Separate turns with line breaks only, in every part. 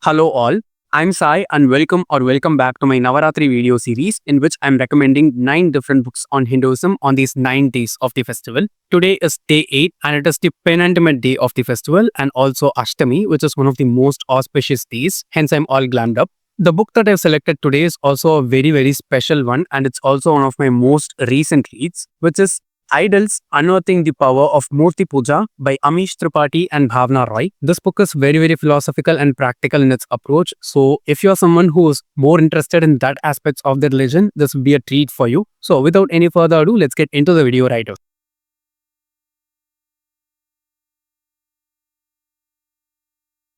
Hello all, I'm Sai and welcome back to my Navarathri video series in which I'm recommending 9 different books on Hinduism on these 9 days of the festival. Today is day 8 and it is the penultimate day of the festival and also Ashtami, which is one of the most auspicious days, hence I'm all glammed up. The book that I've selected today is also a very special one and it's also one of my most recent reads, which is Idols Unearthing the Power of Murti Puja by Amish Tripathi and Bhavna Roy. This book is very philosophical and practical in its approach. So if you're someone who is more interested in that aspects of the religion, this will be a treat for you. So without any further ado, let's get into the video right away.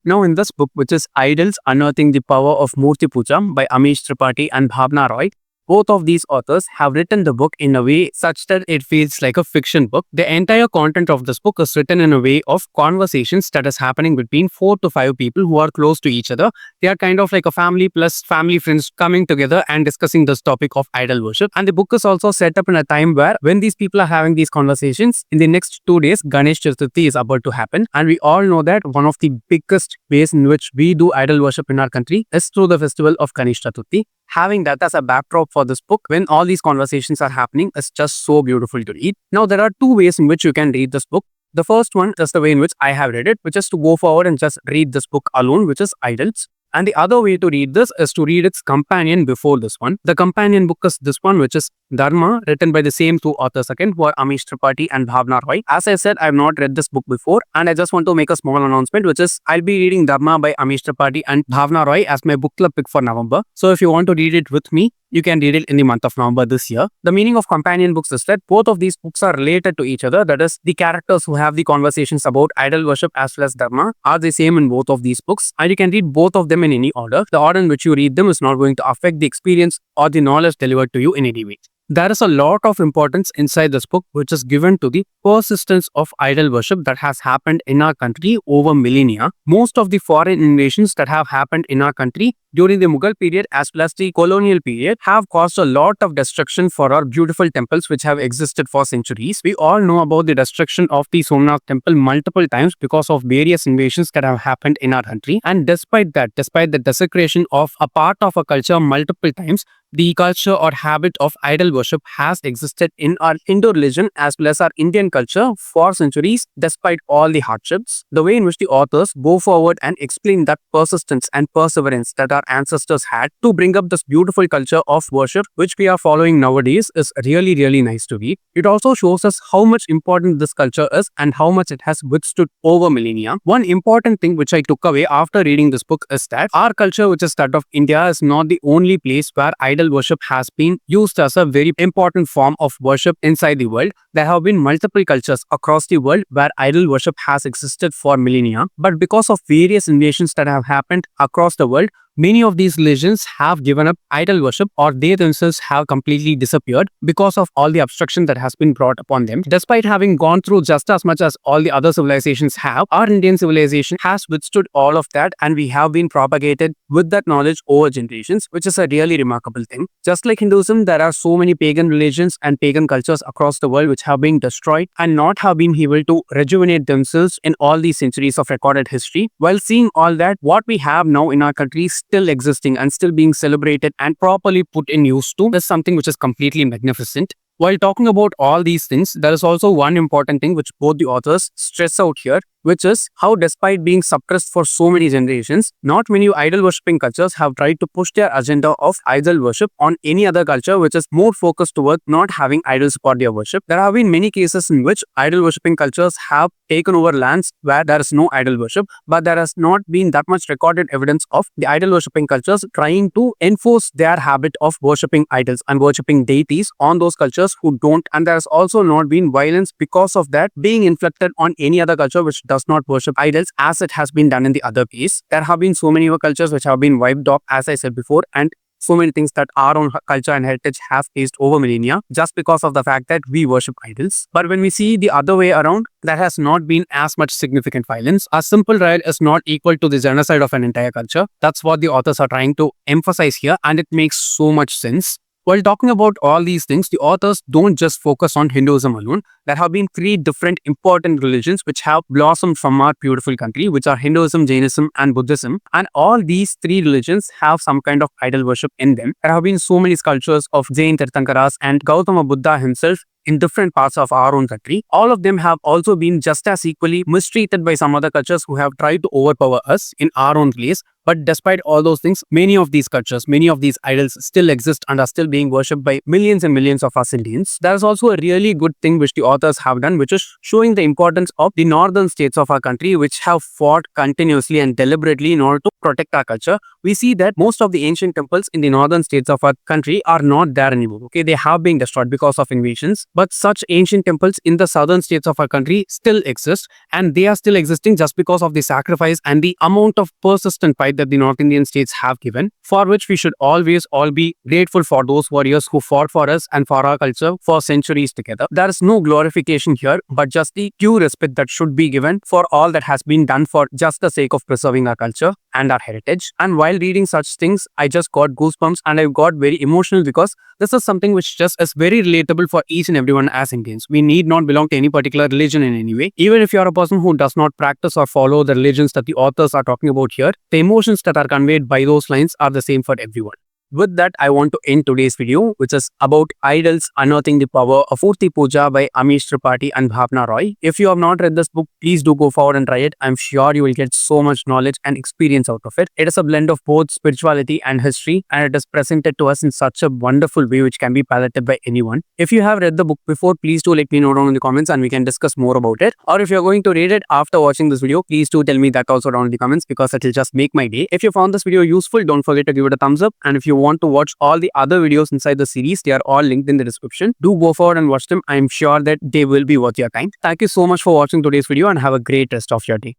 Now in this book, which is Idols Unearthing the Power of Murti Puja by Amish Tripathi and Bhavna Roy, both of these authors have written the book in a way such that it feels like a fiction book. The entire content of this book is written in a way of conversations that is happening between 4 to 5 people who are close to each other. They are kind of like a family plus family friends coming together and discussing this topic of idol worship. And the book is also set up in a time where when these people are having these conversations, in the next 2 days, Ganesh Chaturthi is about to happen. And we all know that one of the biggest ways in which we do idol worship in our country is through the festival of Ganesh Chaturthi. Having that as a backdrop for this book when all these conversations are happening is just so beautiful to read. Now, there are 2 ways in which you can read this book. The first one is the way in which I have read it, which is to go forward and just read this book alone, which is Idols. And the other way to read this is to read its companion before this one. The companion book is this one, which is Dharma, written by the same 2 authors again, who are Amish Tripathi and Bhavna Roy. As I said, I have not read this book before, and I just want to make a small announcement, which is I'll be reading Dharma by Amish Tripathi and Bhavna Roy as my book club pick for November. So if you want to read it with me, you can read it in the month of November this year. The meaning of companion books is that both of these books are related to each other. That is, the characters who have the conversations about idol worship as well as Dharma are the same in both of these books, and you can read both of them in any order. The order in which you read them is not going to affect the experience or the knowledge delivered to you in any way. There is a lot of importance inside this book which is given to the persistence of idol worship that has happened in our country over millennia. Most of the foreign invasions that have happened in our country during the Mughal period as well as the colonial period have caused a lot of destruction for our beautiful temples which have existed for centuries. We all know about the destruction of the Somnath temple multiple times because of various invasions that have happened in our country. And despite the desecration of a part of a culture multiple times, the culture or habit of idol worship has existed in our Hindu religion as well as our Indian culture for centuries despite all the hardships. The way in which the authors go forward and explain that persistence and perseverance that our ancestors had to bring up this beautiful culture of worship which we are following nowadays is really nice to read. It also shows us how much important this culture is and how much it has withstood over millennia. One important thing which I took away after reading this book is that our culture, which is that of India, is not the only place where idol worship has been used as a very important form of worship inside the world. There have been multiple cultures across the world where idol worship has existed for millennia, but because of various invasions that have happened across the world, many of these religions have given up idol worship or they themselves have completely disappeared because of all the obstruction that has been brought upon them. Despite having gone through just as much as all the other civilizations have, our Indian civilization has withstood all of that and we have been propagated with that knowledge over generations, which is a really remarkable thing. Just like Hinduism, there are so many pagan religions and pagan cultures across the world which have been destroyed and not have been able to rejuvenate themselves in all these centuries of recorded history. While seeing all that, what we have now in our country still existing and still being celebrated and properly put in use too is something which is completely magnificent. While talking about all these things, there is also one important thing which both the authors stress out here, which is how despite being suppressed for so many generations, not many idol worshipping cultures have tried to push their agenda of idol worship on any other culture which is more focused towards not having idols for their worship. There have been many cases in which idol worshipping cultures have taken over lands where there is no idol worship, but there has not been that much recorded evidence of the idol worshipping cultures trying to enforce their habit of worshipping idols and worshipping deities on those cultures who don't, and there has also not been violence because of that being inflicted on any other culture which does not worship idols as it has been done in the other case. There have been so many cultures which have been wiped off, as I said before, and so many things that our own culture and heritage have faced over millennia just because of the fact that we worship idols. But when we see the other way around, there has not been as much significant violence. A simple riot is not equal to the genocide of an entire culture. That's what the authors are trying to emphasize here, and it makes so much sense. While talking about all these things, the authors don't just focus on Hinduism alone. There have been three different important religions which have blossomed from our beautiful country, which are Hinduism, Jainism, and Buddhism. And all these three religions have some kind of idol worship in them. There have been so many sculptures of Jain Tirthankaras and Gautama Buddha himself in different parts of our own country. All of them have also been just as equally mistreated by some other cultures who have tried to overpower us in our own place. But despite all those things, many of these cultures, many of these idols still exist and are still being worshipped by millions and millions of us Indians. There is also a really good thing which the authors have done, which is showing the importance of the northern states of our country, which have fought continuously and deliberately in order to protect our culture. We see that most of the ancient temples in the northern states of our country are not there anymore. Okay, they have been destroyed because of invasions, but such ancient temples in the southern states of our country still exist, and they are still existing just because of the sacrifice and the amount of persistent fight that the North Indian states have given, for which we should always all be grateful for those warriors who fought for us and for our culture for centuries together. There is no glorification here, but just the due respect that should be given for all that has been done for just the sake of preserving our culture and our heritage. And while reading such things, I just got goosebumps and I got very emotional because this is something which just is very relatable for each and everyone as Indians. We need not belong to any particular religion in any way. Even if you are a person who does not practice or follow the religions that the authors are talking about here, the emotions that are conveyed by those lines are the same for everyone. With that, I want to end today's video, which is about idols unearthing the power of Murti Puja by Amish Tripathi and Bhavna Roy. If you have not read this book, please do go forward and try it. I'm sure you will get so much knowledge and experience out of it. It is a blend of both spirituality and history, and it is presented to us in such a wonderful way which can be palated by anyone. If you have read the book before, please do let me know down in the comments and we can discuss more about it. Or if you're going to read it after watching this video, please do tell me that also down in the comments because it will just make my day. If you found this video useful, don't forget to give it a thumbs up, and if you want to watch all the other videos inside the series, they are all linked in the description. Do go forward and watch them. I'm sure that they will be worth your time. Thank you so much for watching today's video and have a great rest of your day.